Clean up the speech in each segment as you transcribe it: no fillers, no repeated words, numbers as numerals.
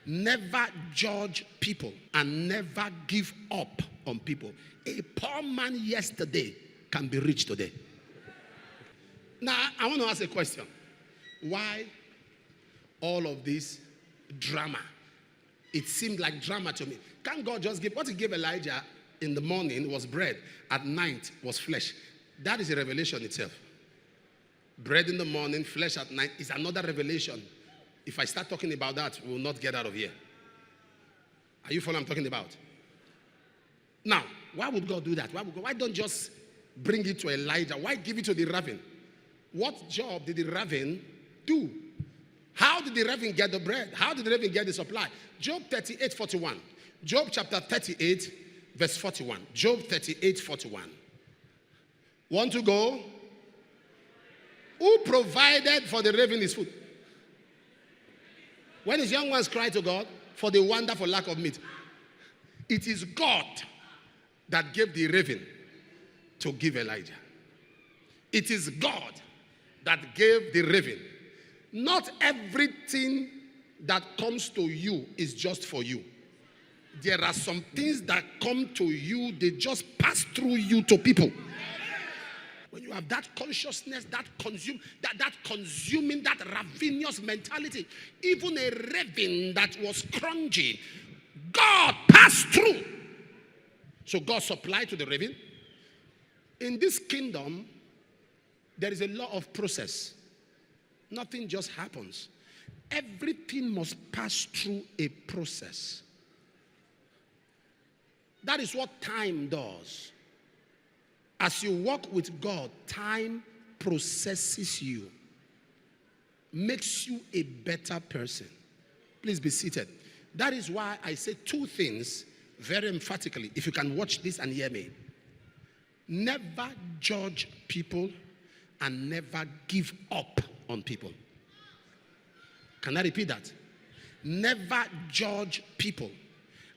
Never judge people and never give up on people. A poor man yesterday can be rich today. Now, I want to ask a question. Why all of this drama? It seemed like drama to me. Can't God just give? What he gave Elijah in the morning was bread. At night was flesh. That is a revelation itself. Bread in the morning, flesh at night is another revelation. If I start talking about that, we will not get out of here. Are you following what I'm talking about? Now, why would God do that? Why don't just bring it to Elijah? Why give it to the raven? What job did the raven do? How did the raven get the bread? How did the raven get the supply? Job 38:41. Job chapter 38, verse 41. Job 38:41. Want to go? Who provided for the raven his food? When his young ones cry to God for the wonder for lack of meat, it is God that gave the raven to give Elijah. It is God that gave the raven. Not everything that comes to you is just for you. There are some things that come to you, they just pass through you to people. When you have that consciousness, that consuming, that ravenous mentality, even a raven that was cringing, God passed through. So God supplied to the raven. In this kingdom, there is a law of process. Nothing just happens. Everything must pass through a process. That is what time does. As you walk with God, time processes you, makes you a better person. Please be seated. That is why I say two things very emphatically, if you can watch this and hear me. Never judge people and never give up on people. Can I repeat that? Never judge people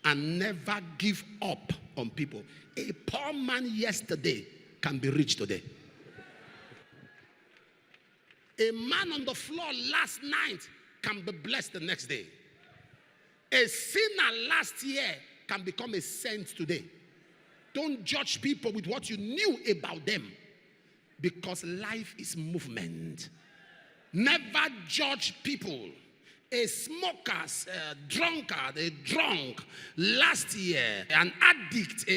and never give up on people. A poor man yesterday can be rich today. A man on the floor last night can be blessed the next day. A sinner last year can become a saint today. Don't judge people with what you knew about them, because life is movement. Never judge people. A smoker, a drunkard, a drunk last year, an addict,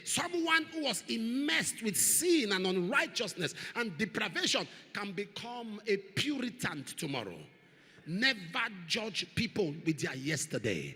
someone who was immersed with sin and unrighteousness and deprivation can become a Puritan tomorrow. Never judge people with their yesterday.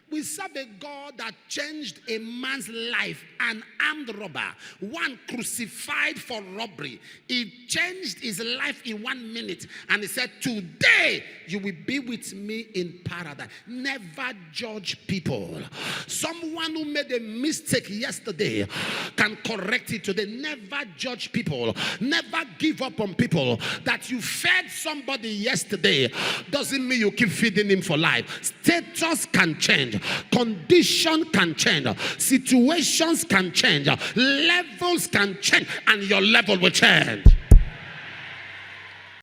We serve a God that changed a man's life, an armed robber, one crucified for robbery. He changed his life in 1 minute and he said, today you will be with me in paradise. Never judge people. Someone who made a mistake yesterday can correct it today. Never judge people. Never give up on people. That you fed somebody yesterday doesn't mean you keep feeding him for life. Status can change. Condition can change. Situations can change. Levels can change. And your level will change.